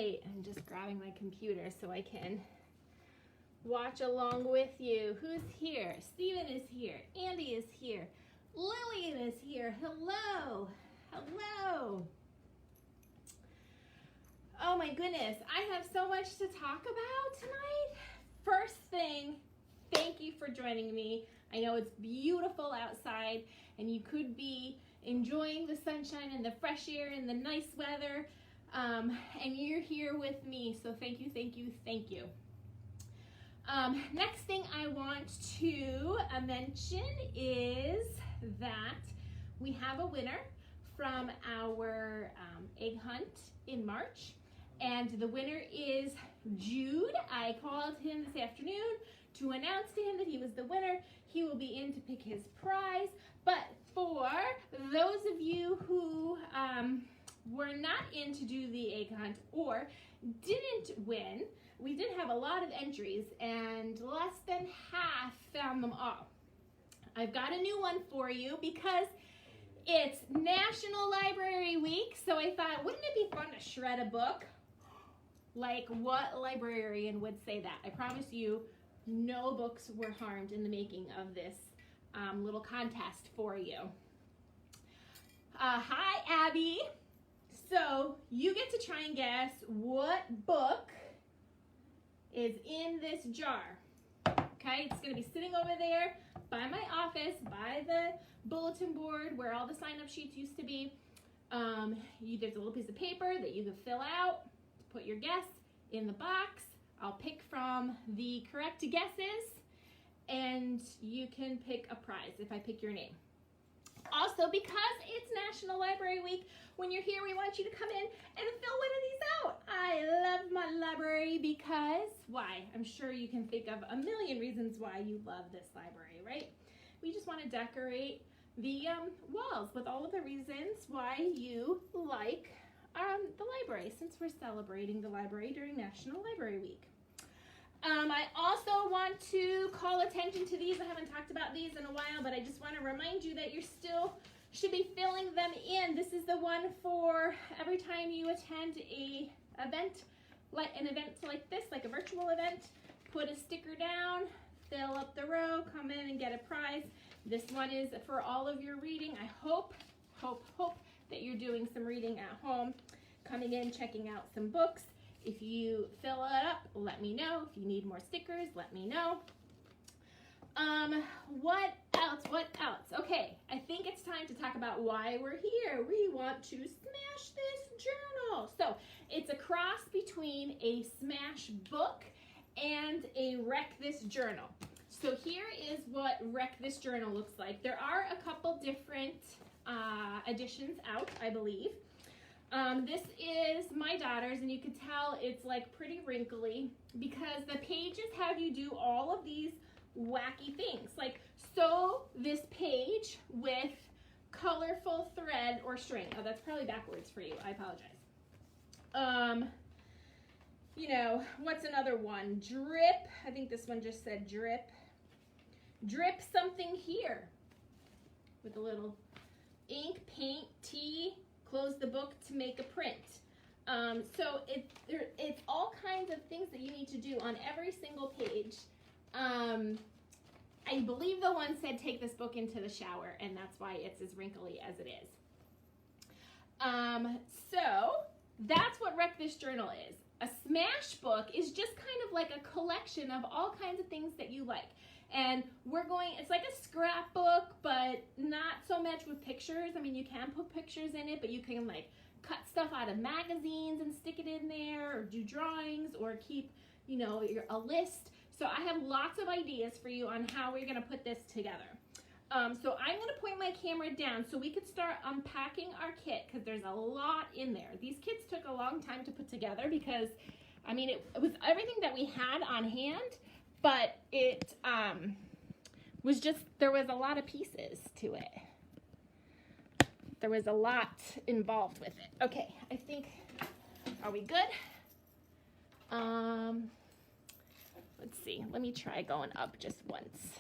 right, I'm just grabbing my computer so I can watch along with you. Who's here? Steven is here. Andy is here. Lillian is here. Hello. Hello. Oh my goodness, I have so much to talk about tonight. First thing, thank you for joining me. I know it's beautiful outside and you could be enjoying the sunshine and the fresh air and the nice weather, and you're here with me, so thank you, thank you, thank you. Next thing I want to mention is that we have a winner from our egg hunt in March, and the winner is Jude. I called him this afternoon to announce to him that he was the winner. He will be in to pick his prize, but for those of you who were not in to do the egg hunt or didn't win, we did have a lot of entries and less than half found them all. I've got a new one for you because it's National Library Week, so I thought, wouldn't it be fun to shred a book? Like, what librarian would say that? I promise you, no books were harmed in the making of this little contest for you. Hi, Abby. So you get to try and guess what book is in this jar. Okay, it's going to be sitting over there by my office, by the bulletin board where all the sign-up sheets used to be. There's a little piece of paper that you can fill out to put your guess in the box. I'll pick from the correct guesses, and you can pick a prize if I pick your name. Also, because it's National Library Week, when you're here, we want you to come in and fill one of these out. I love my library because, why? I'm sure you can think of a million reasons why you love this library, right? We just want to decorate the walls with all of the reasons why you like the library, since we're celebrating the library during National Library Week. I also want to call attention to these. I haven't talked about these in a while, but I just want to remind you that you still should be filling them in. This is the one for every time you attend an event like this, like a virtual event, put a sticker down, fill up the row, come in and get a prize. This one is for all of your reading. I hope that you're doing some reading at home, coming in, checking out some books. If you fill it up, let me know. If you need more stickers, let me know. What else? Okay, I think it's time to talk about why we're here. We want to smash this journal. So it's a cross between a smash book and a wreck this journal. So here is what wreck this journal looks like. There are a couple different editions out, I believe. This is my daughter's, and you can tell it's like pretty wrinkly because the pages have you do all of these wacky things, like sew this page with colorful thread or string. Oh, that's probably backwards for you. I apologize. You know, what's another one? Drip. I think this one just said drip. Drip something here with a little ink, paint, tea. Close the book to make a print. So it's all kinds of things that you need to do on every single page. I believe the one said take this book into the shower, and that's why it's as wrinkly as it is. So that's what Wreck This Journal is. A smash book is just kind of like a collection of all kinds of things that you like. And it's like a scrapbook, but not so much with pictures. I mean, you can put pictures in it, but you can like cut stuff out of magazines and stick it in there, or do drawings, or keep, you know, a list. So I have lots of ideas for you on how we're gonna put this together. So I'm gonna point my camera down so we could start unpacking our kit, because there's a lot in there. These kits took a long time to put together because, I mean, it was everything that we had on hand, but it was just, there was a lot of pieces to it. There was a lot involved with it. Okay, I think, are we good? Let's see, let me try going up just once.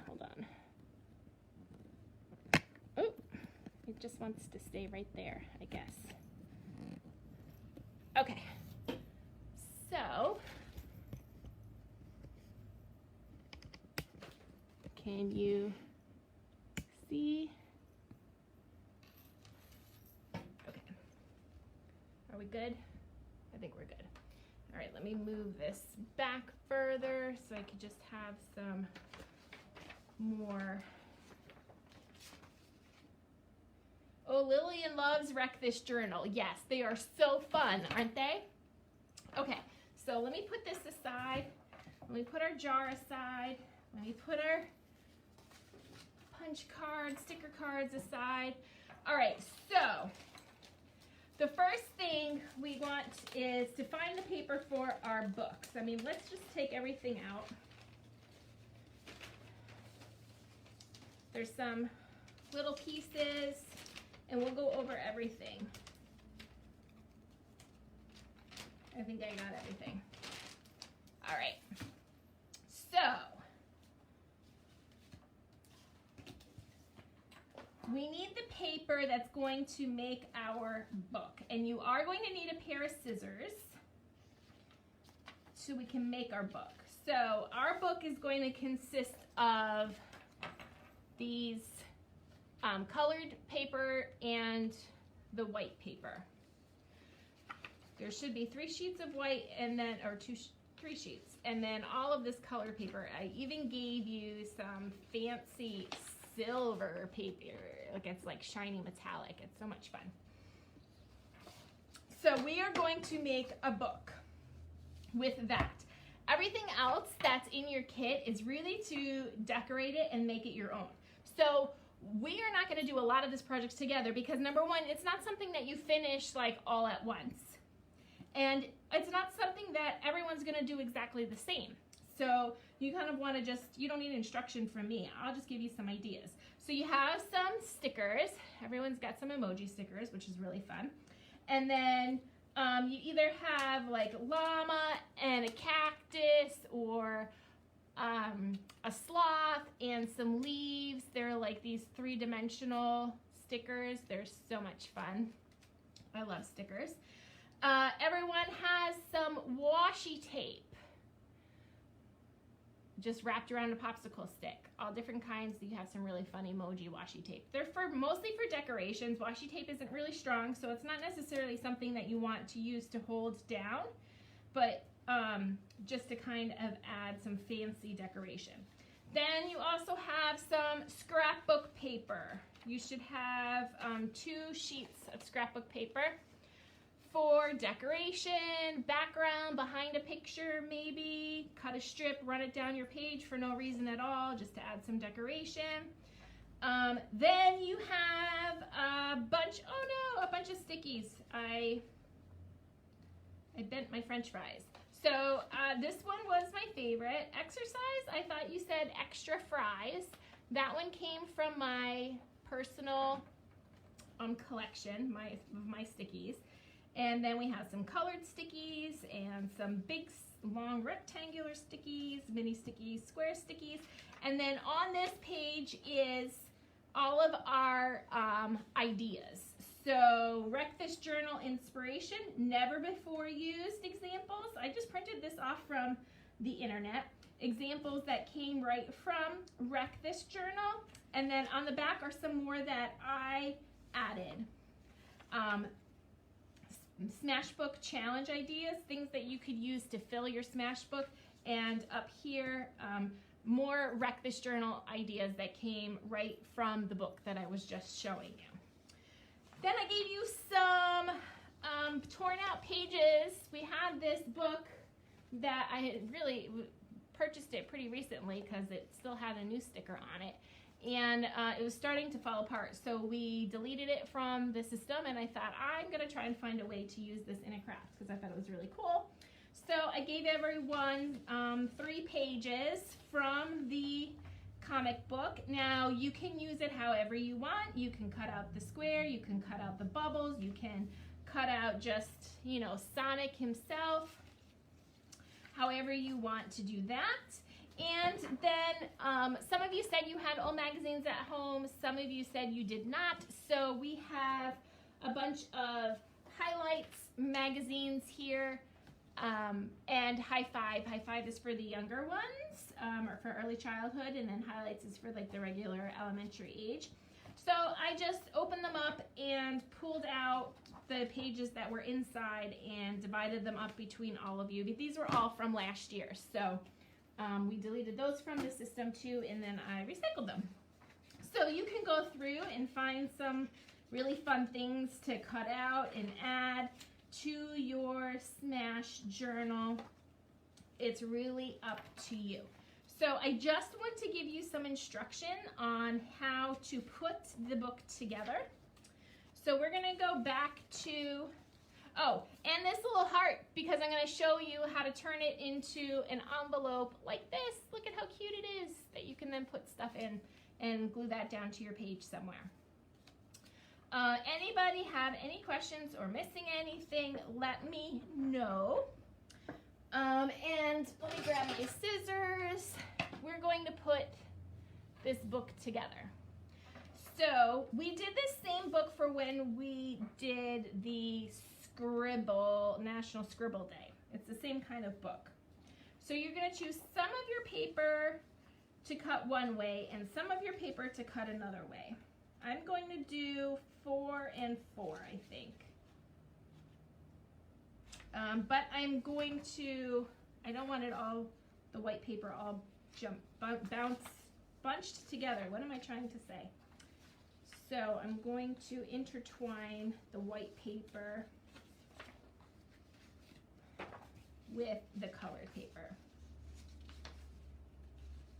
Hold on. Oh, it just wants to stay right there, I guess. Okay, so can you see? Okay, are we good? I think we're good. All right, let me move this back further so I could just have some more. Oh, Lillian loves Wreck This Journal. Yes, they are so fun, aren't they? Okay, so let me put this aside. Let me put our jar aside. Let me put our punch cards, sticker cards aside. All right, so the first thing we want is to find the paper for our books. I mean, let's just take everything out. There's some little pieces, and we'll go over everything. I think I got everything. All right, so we need the paper that's going to make our book, and you are going to need a pair of scissors so we can make our book. So our book is going to consist of these colored paper and the white paper. There should be 3 sheets of white and then, or 3 sheets, and then all of this colored paper. I even gave you some fancy silver paper. Look, it's like shiny metallic. It's so much fun. So we are going to make a book with that. Everything else that's in your kit is really to decorate it and make it your own. So we are not going to do a lot of this project together because number one, it's not something that you finish like all at once. And it's not something that everyone's going to do exactly the same. So you kind of want to just, you don't need instruction from me. I'll just give you some ideas. So you have some stickers. Everyone's got some emoji stickers, which is really fun. And then you either have like llama and a cactus, or a sloth and some leaves. They're like these 3-dimensional stickers. They're so much fun. I love stickers. Everyone has some washi tape just wrapped around a popsicle stick. All different kinds. You have some really fun emoji washi tape. They're mostly for decorations. Washi tape isn't really strong, so it's not necessarily something that you want to use to hold down, but just to kind of add some fancy decoration. Then you also have some scrapbook paper. You should have 2 sheets of scrapbook paper for decoration, background, behind a picture maybe. Cut a strip, run it down your page for no reason at all, just to add some decoration. Then you have a bunch, oh no, a bunch of stickies. I bent my French fries. So this one was my favorite. Exercise, I thought you said extra fries. That one came from my personal collection, my stickies. And then we have some colored stickies and some big, long rectangular stickies, mini stickies, square stickies. And then on this page is all of our ideas. So Wreck This Journal inspiration, never before used examples. I just printed this off from the internet. Examples that came right from Wreck This Journal. And then on the back are some more that I added. Smashbook challenge ideas, things that you could use to fill your Smashbook. And up here, more Wreck This Journal ideas that came right from the book that I was just showing you. Then I gave you some torn out pages. We had this book that I had really purchased it pretty recently because it still had a new sticker on it. And it was starting to fall apart. So we deleted it from the system, and I thought I'm gonna try and find a way to use this in a craft because I thought it was really cool. So I gave everyone 3 pages from the comic book. Now you can use it however you want. You can cut out the square, you can cut out the bubbles, you can cut out just, you know, Sonic himself, however you want to do that. And then some of you said you had old magazines at home, some of you said you did not. So we have a bunch of highlights magazines here, and High Five. High Five is for the younger ones, or for early childhood, and then Highlights is for like the regular elementary age. So I just opened them up and pulled out the pages that were inside and divided them up between all of you. But these were all from last year, so we deleted those from the system too, and then I recycled them. So you can go through and find some really fun things to cut out and add to your Smash journal. It's really up to you. So I just want to give you some instruction on how to put the book together. So we're gonna go back to, oh, and this little heart, because I'm gonna show you how to turn it into an envelope like this. Look at how cute it is, that you can then put stuff in and glue that down to your page somewhere. Anybody have any questions or missing anything, let me know. And let me grab my scissors. We're going to put this book together. So we did this same book for when we did the National Scribble Day. It's the same kind of book. So you're going to choose some of your paper to cut one way and some of your paper to cut another way. I'm going to do 4 and 4, I think. But I'm going to, I don't want it all, the white paper all bunched together. What am I trying to say? So I'm going to intertwine the white paper with the colored paper.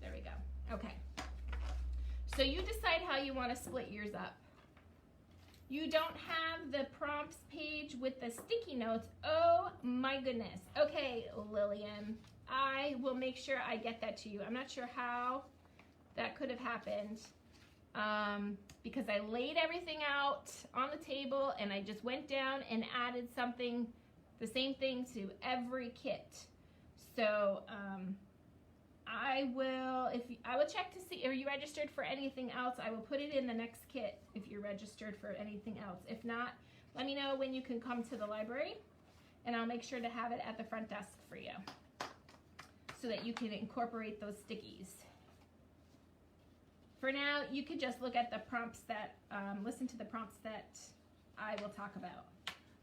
There we go. Okay. So you decide how you want to split yours up. You don't have the prompts page with the sticky notes. Oh my goodness. Okay, Lillian, I will make sure I get that to you. I'm not sure how that could have happened, because I laid everything out on the table and I just went down and added something, the same thing to every kit. So I will check to see, are you registered for anything else? I will put it in the next kit if you're registered for anything else. If not, let me know when you can come to the library and I'll make sure to have it at the front desk for you so that you can incorporate those stickies. For now, you could just look at the prompts that, listen to the prompts that I will talk about.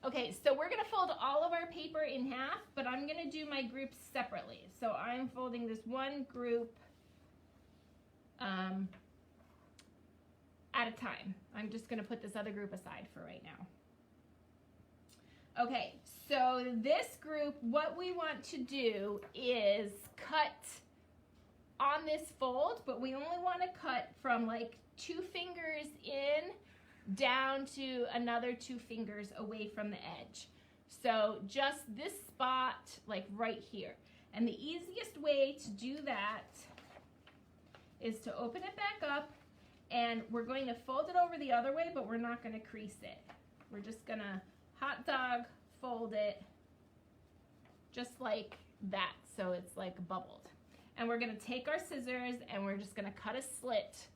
Okay, so we're gonna fold all of our paper in half, but I'm gonna do my groups separately. So I'm folding this one group at a time. I'm just gonna put this other group aside for right now. Okay, so this group, what we want to do is cut on this fold, but we only wanna cut from like 2 fingers in down to another 2 fingers away from the edge. So just this spot, like right here. And the easiest way to do that is to open it back up, and we're going to fold it over the other way, but we're not going to crease it. We're just going to hot dog fold it just like that, so it's like bubbled. And we're going to take our scissors and we're just going to cut a slit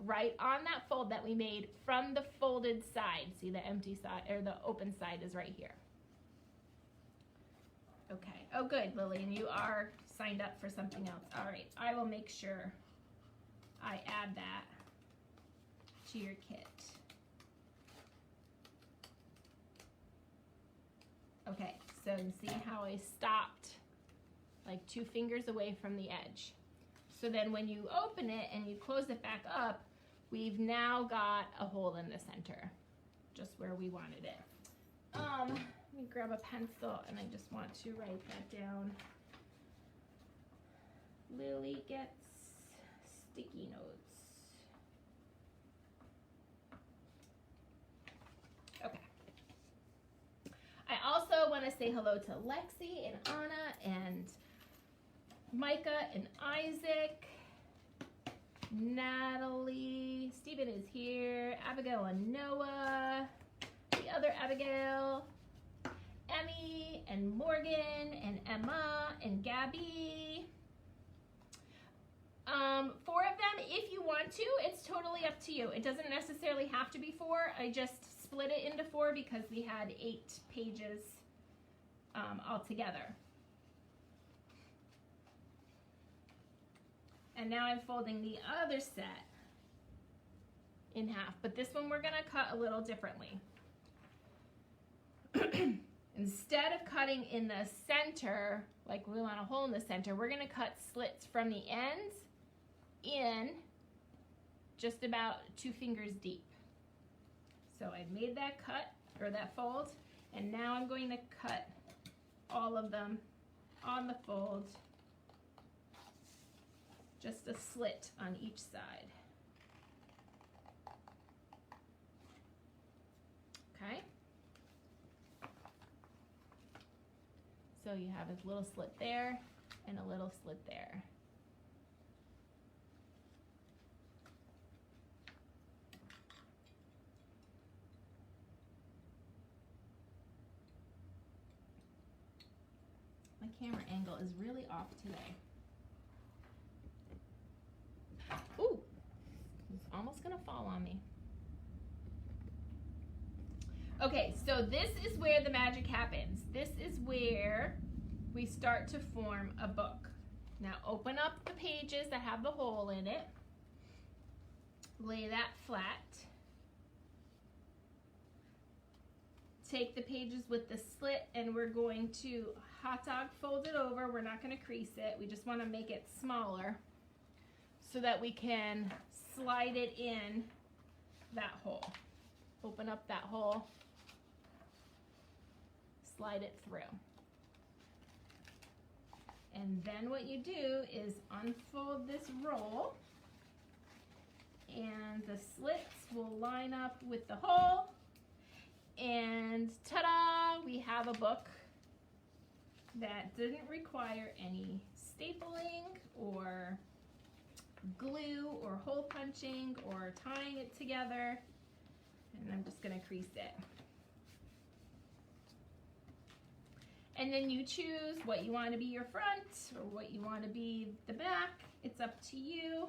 right on that fold that we made from the folded side. See, the empty side, or the open side is right here. Okay, oh good, Lillian, you are signed up for something else. All right, I will make sure I add that to your kit. Okay, so see how I stopped like 2 fingers away from the edge. So then when you open it and you close it back up, we've now got a hole in the center, just where we wanted it. Let me grab a pencil and I just want to write that down. Lily gets sticky notes. Okay. I also want to say hello to Lexi and Anna and Micah and Isaac, Natalie, Stephen is here, Abigail and Noah, the other Abigail, Emmy and Morgan and Emma and Gabby. 4 of them, if you want to, it's totally up to you. It doesn't necessarily have to be 4. I just split it into 4 because we had 8 pages altogether. And now I'm folding the other set in half, but this one we're gonna cut a little differently. Instead of cutting in the center, like we want a hole in the center, we're gonna cut slits from the ends in just about 2 fingers deep. So I made that cut, or that fold, and now I'm going to cut all of them on the fold, just a slit on each side. Okay? So you have a little slit there and a little slit there. My camera angle is really off today. Ooh, it's almost gonna fall on me. Okay, so this is where the magic happens. This is where we start to form a book. Now open up the pages that have the hole in it. Lay that flat. Take the pages with the slit and we're going to hot dog fold it over. We're not going to crease it. We just want to make it smaller so that we can slide it in that hole. Open up that hole. Slide it through. And then what you do is unfold this roll and the slits will line up with the hole. And ta-da, we have a book that didn't require any stapling or glue or hole punching or tying it together. And I'm just gonna crease it. And then you choose what you want to be your front or what you want to be the back. It's up to you.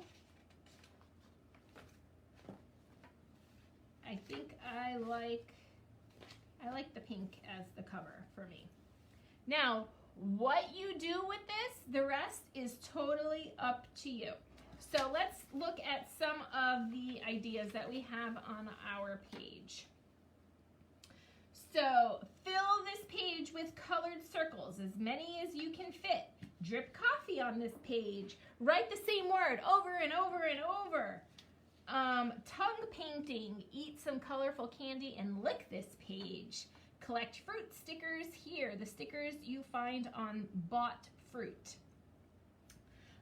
I think I like the pink as the cover for me. Now, what you do with this, the rest is totally up to you. So let's look at some of the ideas that we have on our page. So fill this page with colored circles, as many as you can fit. Drip coffee on this page. Write the same word over and over and over. Tongue painting, eat some colorful candy and lick this page. Collect fruit stickers here, the stickers you find on bought fruit.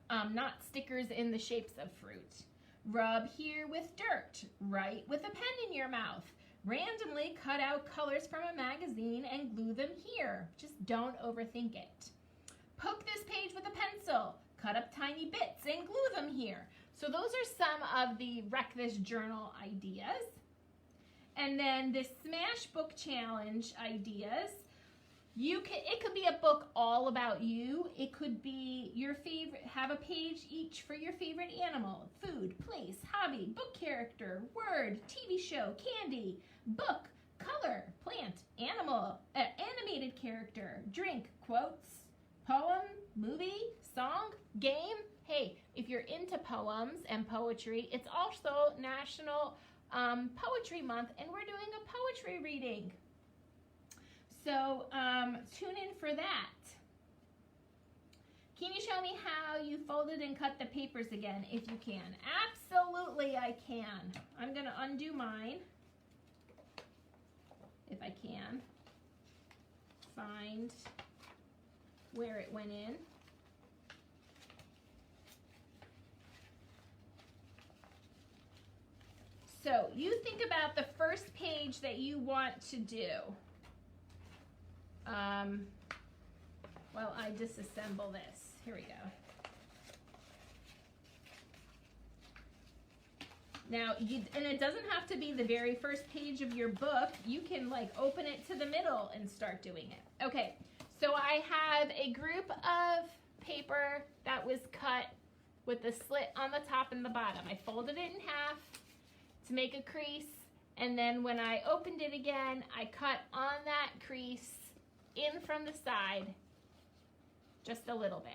Not stickers in the shapes of fruit. Rub here with dirt. Write with a pen in your mouth. Randomly cut out colors from a magazine and glue them here. Just don't overthink it. Poke this page with a pencil. Cut up tiny bits and glue them here. So those are some of the Wreck This Journal ideas. And then the Smash Book Challenge ideas. It could be a book all about you. It could be your favorite, have a page each for your favorite animal, food, place, hobby, book character, word, TV show, candy, book, color, plant, animal, animated character, drink, quotes, poem, movie, song, game. Hey, if you're into poems and poetry, it's also National Poetry Month and we're doing a poetry reading. So tune in for that. Can you show me how you folded and cut the papers again, if you can? Absolutely, I can. I'm going to undo mine, if I can. Find where it went in. So you think about the first page that you want to do. Well, I disassemble this. Here we go. Now, and it doesn't have to be the very first page of your book. You can like open it to the middle and start doing it. Okay, so I have a group of paper that was cut with the slit on the top and the bottom. I folded it in half to make a crease, And then when I opened it again, I cut on that crease in from the side just a little bit.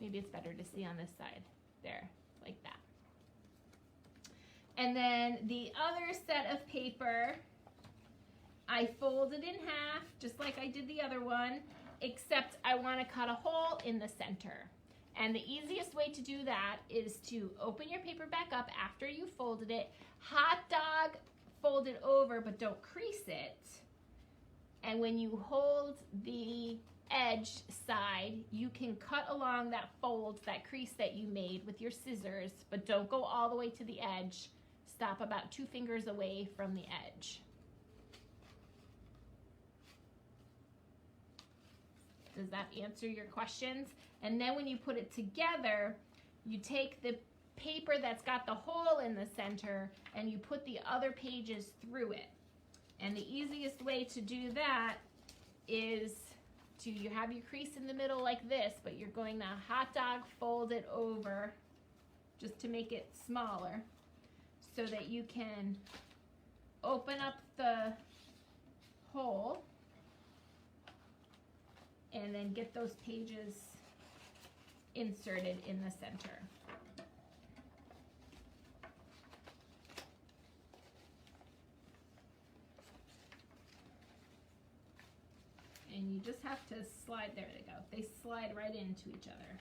Maybe it's better to see on this side. There, like that. And then the other set of paper, I folded in half, just like I did the other one, except I want to cut a hole in the center. And the easiest way to do that is to open your paper back up after you folded it, hot dog, fold it over, but don't crease it. And when you hold the edge side, you can cut along that fold, that crease that you made with your scissors, but don't go all the way to the edge. Stop about 2 fingers away from the edge. Does that answer your questions? And then when you put it together, you take the paper that's got the hole in the center and you put the other pages through it. And the easiest way to do that is you have your crease in the middle like this, but you're going to hot dog fold it over just to make it smaller so that you can open up the hole and then get those pages inserted in the center. And you just have to slide, there they go. They slide right into each other.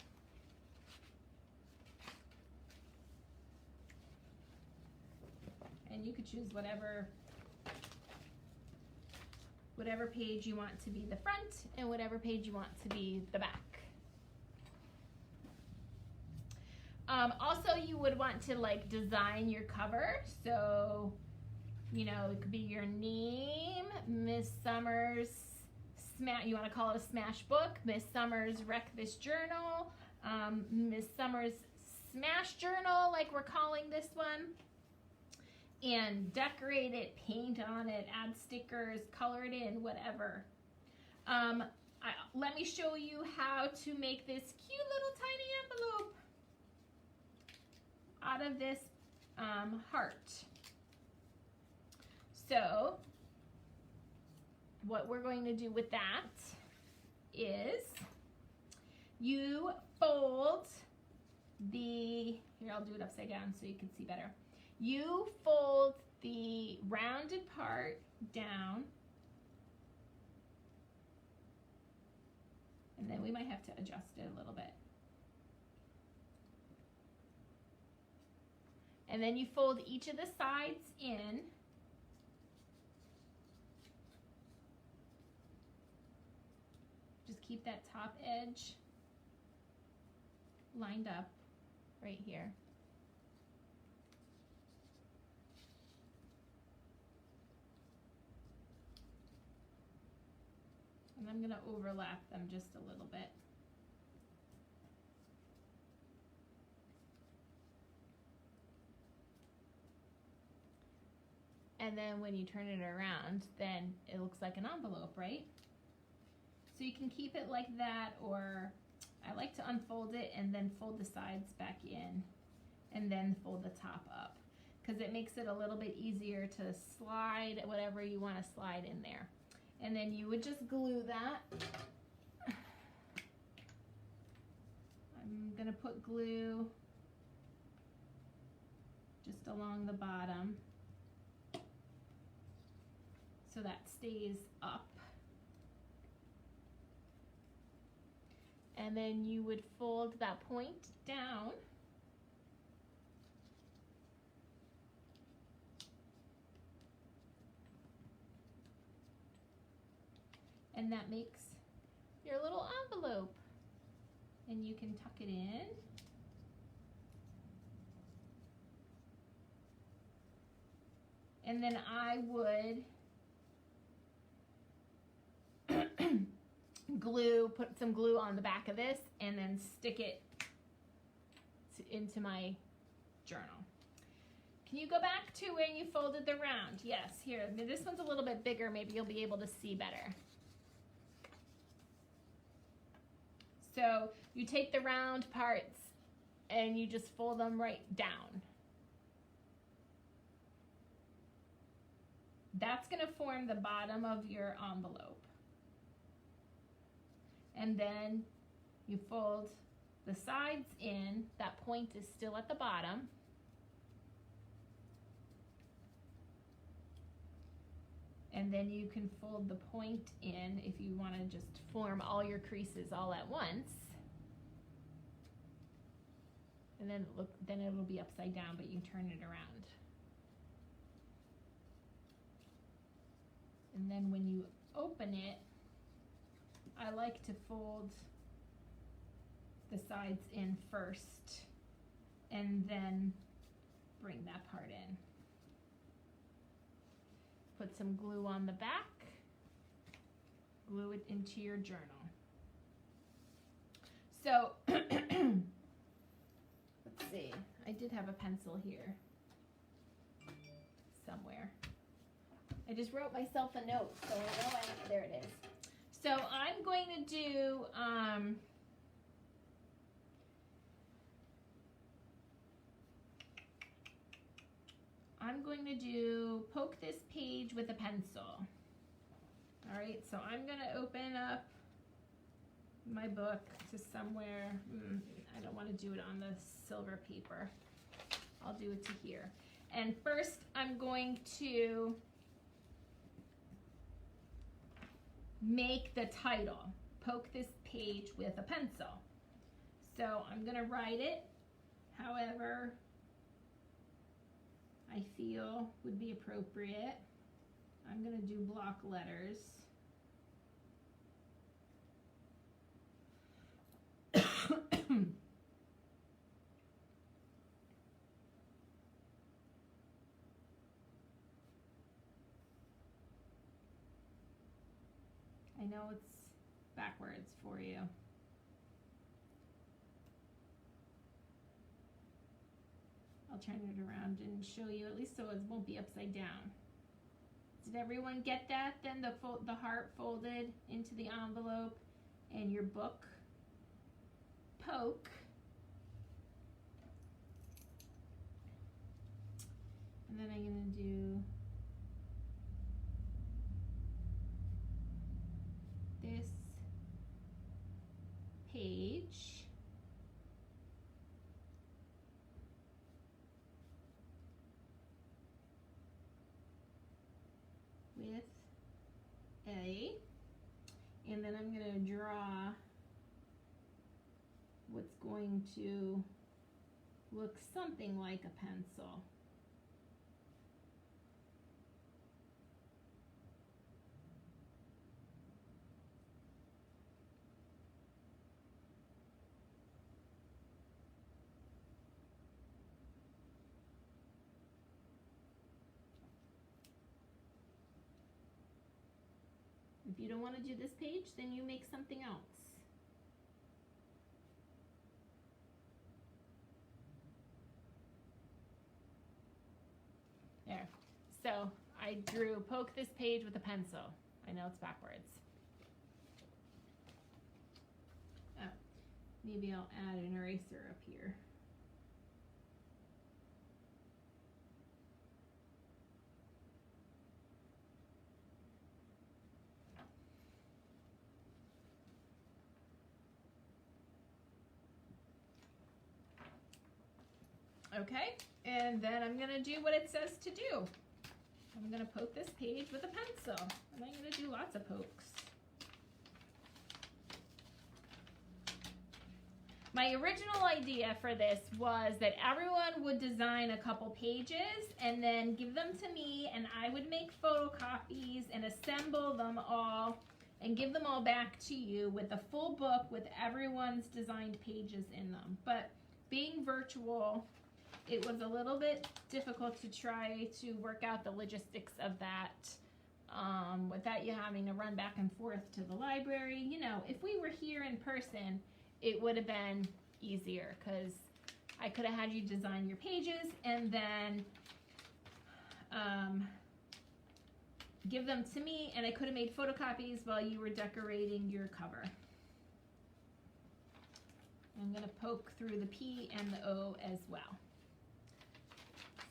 And you could choose whatever page you want to be the front and whatever page you want to be the back. Also, you would want to like design your cover. So, you know, it could be your name, Miss Summers, you want to call it a smash book, Miss Summers Wreck This Journal, Miss Summers Smash Journal, like we're calling this one. And decorate it, paint on it, add stickers, color it in, whatever. Let me show you how to make this cute little tiny envelope out of this heart. So what we're going to do with that is you fold here I'll do it upside down so you can see better. You fold the rounded part down, and then we might have to adjust it a little bit. And then you fold each of the sides in. Just keep that top edge lined up right here. And I'm going to overlap them just a little bit. And then when you turn it around, then it looks like an envelope, right? So you can keep it like that, or I like to unfold it and then fold the sides back in and then fold the top up, because it makes it a little bit easier to slide whatever you want to slide in there. And then you would just glue that. I'm gonna put glue just along the bottom so that stays up. And then you would fold that point down. And that makes your little envelope. And you can tuck it in. And then I would put some glue on the back of this and then stick it into my journal. Can you go back to when you folded the round? Yes, here, this one's a little bit bigger, maybe you'll be able to see better. So you take the round parts and you just fold them right down. that's going to form the bottom of your envelope. And then you fold the sides in. That point is still at the bottom. And then you can fold the point in if you want to just form all your creases all at once. And then it'll be upside down, but you can turn it around. And then when you open it, I like to fold the sides in first and then bring that part in. Put some glue on the back, glue it into your journal. So, let's see, I did have a pencil here somewhere. I just wrote myself a note, so I know there it is. So I'm going to do, poke this page with a pencil. All right, so I'm going to open up my book to somewhere. I don't want to do it on the silver paper. I'll do it to here. And first I'm going to make the title, poke this page with a pencil. So I'm going to write it however I feel would be appropriate. I'm going to do block letters. I know it's backwards for you. I'll turn it around and show you, at least so it won't be upside down. Did everyone get that? Then the heart folded into the envelope and your book poke. And then I'm going to do this page. With A, and then I'm going to draw what's going to look something like a pencil. If you don't want to do this page, then you make something else. There. So I drew poke this page with a pencil. I know it's backwards. Oh, maybe I'll add an eraser up here. Okay, and then I'm gonna do what it says to do. I'm gonna poke this page with a pencil, and I'm gonna do lots of pokes. My original idea for this was that everyone would design a couple pages and then give them to me, and I would make photocopies and assemble them all and give them all back to you with a full book with everyone's designed pages in them. But being virtual, it was a little bit difficult to try to work out the logistics of that without you having to run back and forth to the library. You know, if we were here in person, it would have been easier because I could have had you design your pages and then give them to me, and I could have made photocopies while you were decorating your cover. I'm going to poke through the P and the O as well.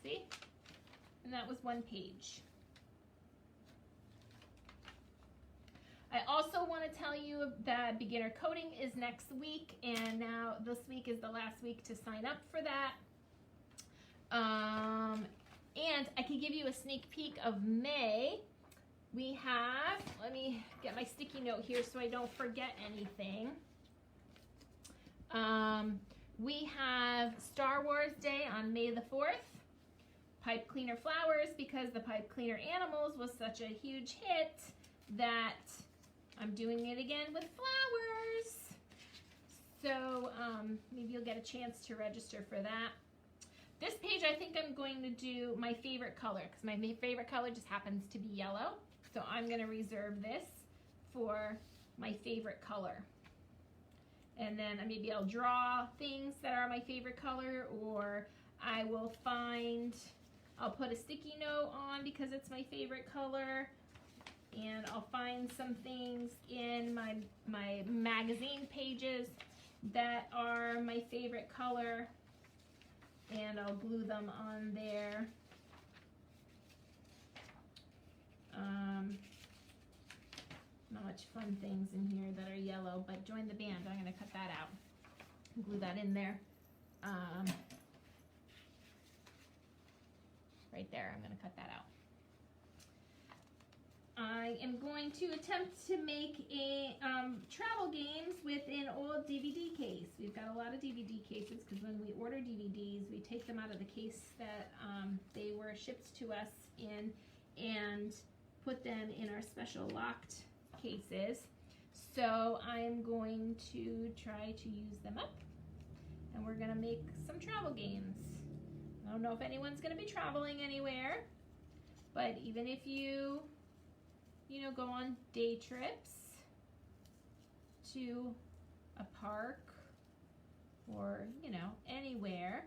See? And that was one page. I also want to tell you that beginner coding is next week, and now this week is the last week to sign up for that. And I can give you a sneak peek of May. We have, let me get my sticky note here so I don't forget anything. We have Star Wars Day on May the 4th. Pipe Cleaner Flowers, because the Pipe Cleaner Animals was such a huge hit that I'm doing it again with flowers. So maybe you'll get a chance to register for that. This page, I think I'm going to do my favorite color, because my favorite color just happens to be yellow. So I'm going to reserve this for my favorite color. And then maybe I'll draw things that are my favorite color, or I will I'll put a sticky note on because it's my favorite color, and I'll find some things in my magazine pages that are my favorite color, and I'll glue them on there. Not much fun things in here that are yellow, but join the band. I'm going to cut that out. Glue that in there. Right there, I'm going to cut that out. I am going to attempt to make a travel games with an old DVD case. We've got a lot of DVD cases because when we order DVDs, we take them out of the case that they were shipped to us in and put them in our special locked cases. So I'm going to try to use them up, and we're going to make some travel games. I don't know if anyone's going to be traveling anywhere, but even if you go on day trips to a park or, anywhere,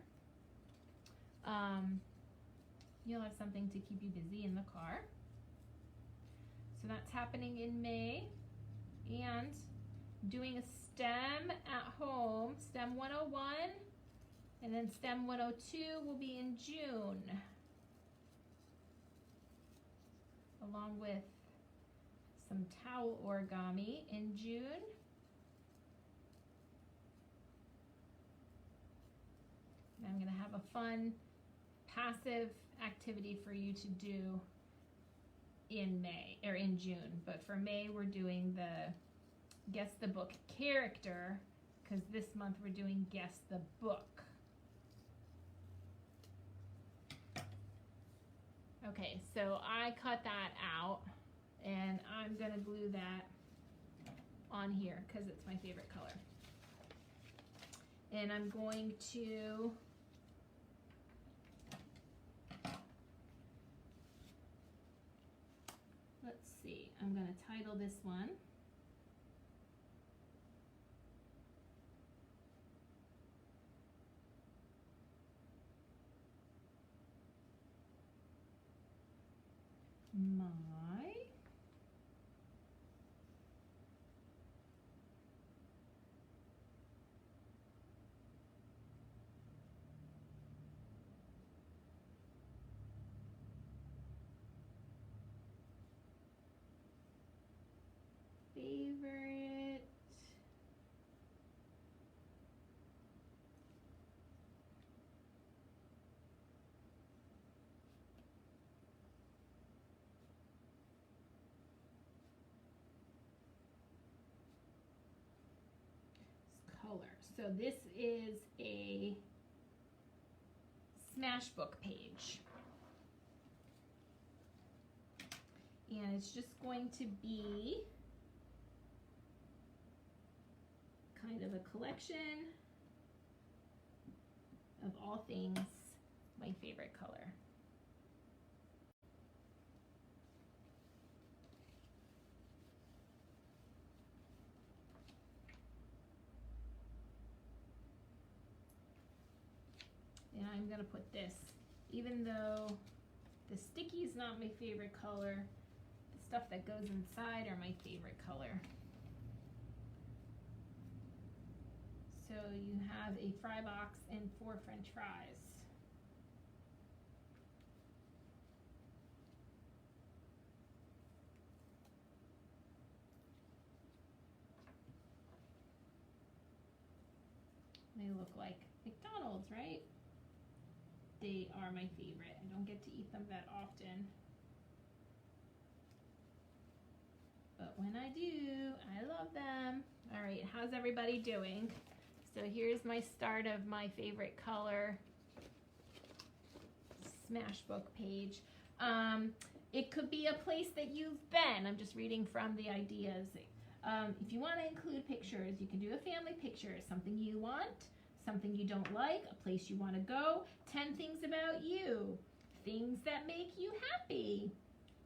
you'll have something to keep you busy in the car. So that's happening in May, and doing a STEM at home, STEM 101, and then STEM 102 will be in June, along with some towel origami in June. And I'm going to have a fun passive activity for you to do in May or in June, but for May we're doing the guess the book character, because this month we're doing guess the book. Okay, so I cut that out, and I'm gonna glue that on here because it's my favorite color. And I'm going to I'm going to title this one My favorite color. So this is a Smashbook page, and it's just going to be kind of a collection of all things my favorite color. And I'm going to put this, even though the sticky is not my favorite color, the stuff that goes inside are my favorite color. So you have a fry box and 4 French fries. They look like McDonald's, right? They are my favorite. I don't get to eat them that often. But when I do, I love them. All right, how's everybody doing? So here's my start of my favorite color Smashbook page. It could be a place that you've been. I'm just reading from the ideas. If you want to include pictures, you can do a family picture, something you want, something you don't like, a place you want to go, 10 things about you, things that make you happy.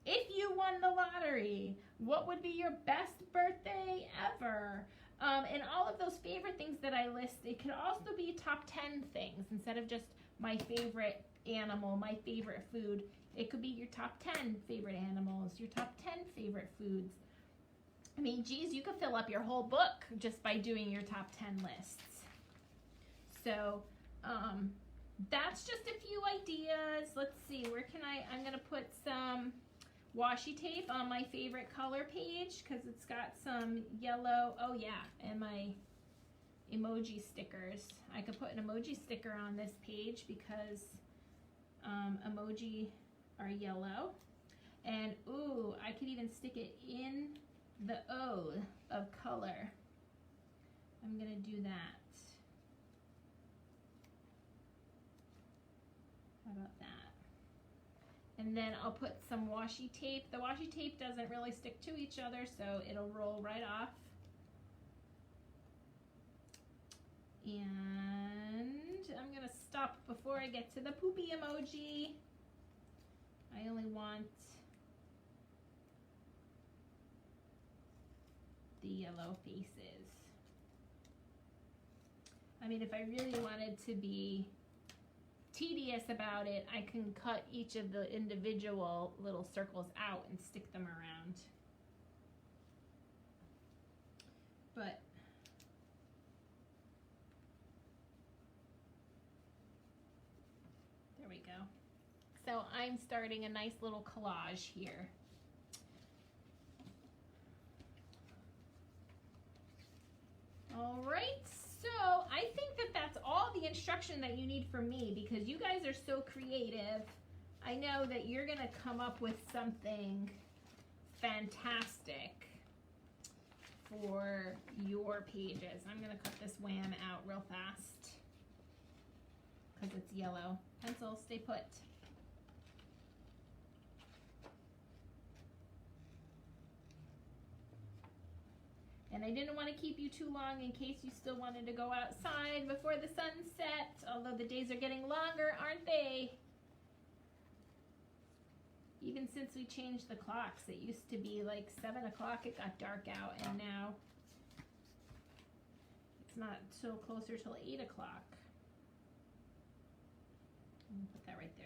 If you won the lottery, what would be your best birthday ever? And all of those favorite things that I list, it could also be top 10 things instead of just my favorite animal, my favorite food. It could be your top 10 favorite animals, your top 10 favorite foods. I mean, geez, you could fill up your whole book just by doing your top 10 lists. So that's just a few ideas. Let's see, where can I'm gonna put some washi tape on my favorite color page because it's got some yellow, oh yeah, and my emoji stickers. I could put an emoji sticker on this page because emoji are yellow. And ooh, I could even stick it in the O of color. I'm gonna do that. How about that? And then I'll put some washi tape. The washi tape doesn't really stick to each other, so it'll roll right off. And I'm gonna stop before I get to the poopy emoji. I only want the yellow faces. I mean, if I really wanted to be tedious about it, I can cut each of the individual little circles out and stick them around. But there we go. So I'm starting a nice little collage here. All right, so I think that that's all the instruction that you need from me because you guys are so creative. I know that you're gonna come up with something fantastic for your pages. I'm gonna cut this wham out real fast because it's yellow. Pencil, stay put. And I didn't want to keep you too long in case you still wanted to go outside before the sun sets, although the days are getting longer, aren't they? Even since we changed the clocks, it used to be like 7 o'clock, it got dark out, and now it's not till closer till 8 o'clock. I'm gonna put that right there.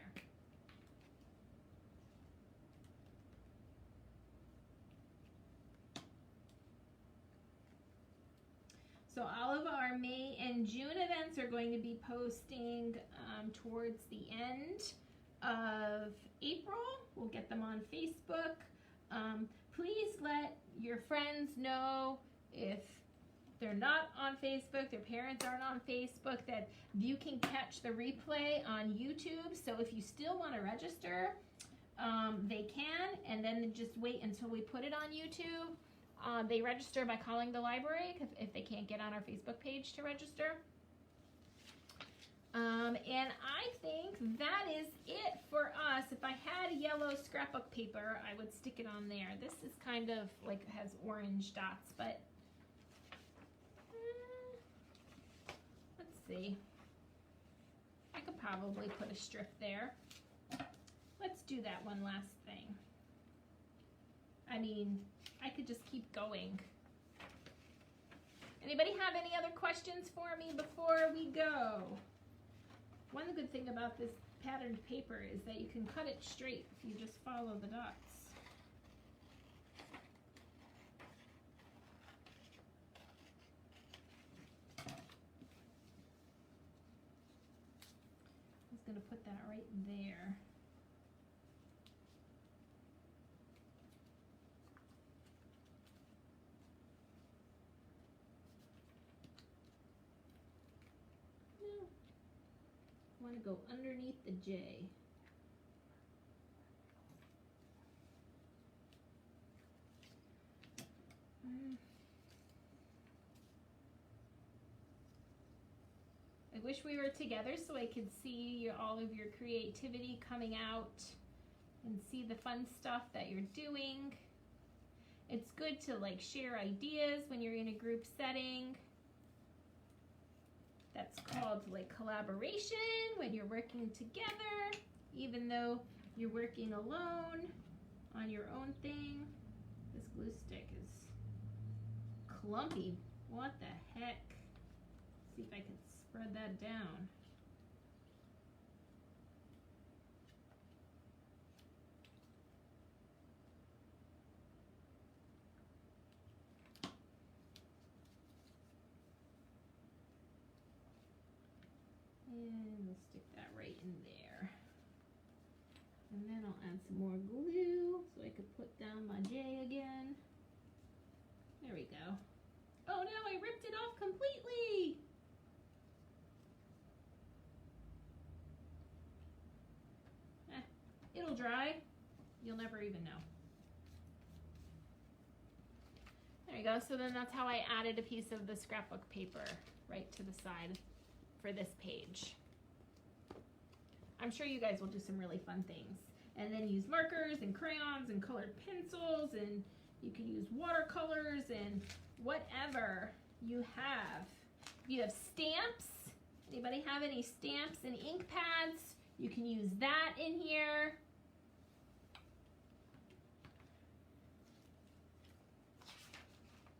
So all of our May and June events are going to be posting towards the end of April. We'll get them on Facebook. Please let your friends know if they're not on Facebook, their parents aren't on Facebook, that you can catch the replay on YouTube. So if you still want to register, they can, and then just wait until we put it on YouTube. They register by calling the library if they can't get on our Facebook page to register. And I think that is it for us. If I had yellow scrapbook paper, I would stick it on there. This is kind of like has orange dots, but let's see. I could probably put a strip there. Let's do that one last thing. I mean, I could just keep going. Anybody have any other questions for me before we go? One good thing about this patterned paper is that you can cut it straight if you just follow the dots. I was going to put that right there. want to go underneath the J. I wish we were together so I could see all of your creativity coming out and see the fun stuff that you're doing. It's good to like share ideas when you're in a group setting. That's called like collaboration when you're working together, even though you're working alone on your own thing. This glue stick is clumpy. What the heck? Let's see if I can spread that down. And we'll stick that right in there. And then I'll add some more glue so I could put down my J again. There we go. Oh no, I ripped it off completely. It'll dry. You'll never even know. There you go. So then that's how I added a piece of the scrapbook paper right to the side for this page. I'm sure you guys will do some really fun things. And then use markers and crayons and colored pencils, and you can use watercolors and whatever you have. If you have stamps, anybody have any stamps and ink pads? You can use that in here.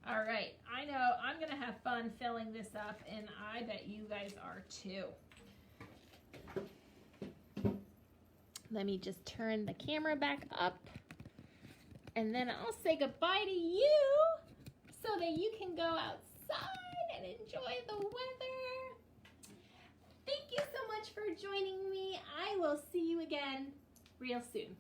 All right, I know I'm gonna have fun filling this up, and I bet you guys are too. Let me just turn the camera back up, and then I'll say goodbye to you so that you can go outside and enjoy the weather. Thank you so much for joining me. I will see you again real soon.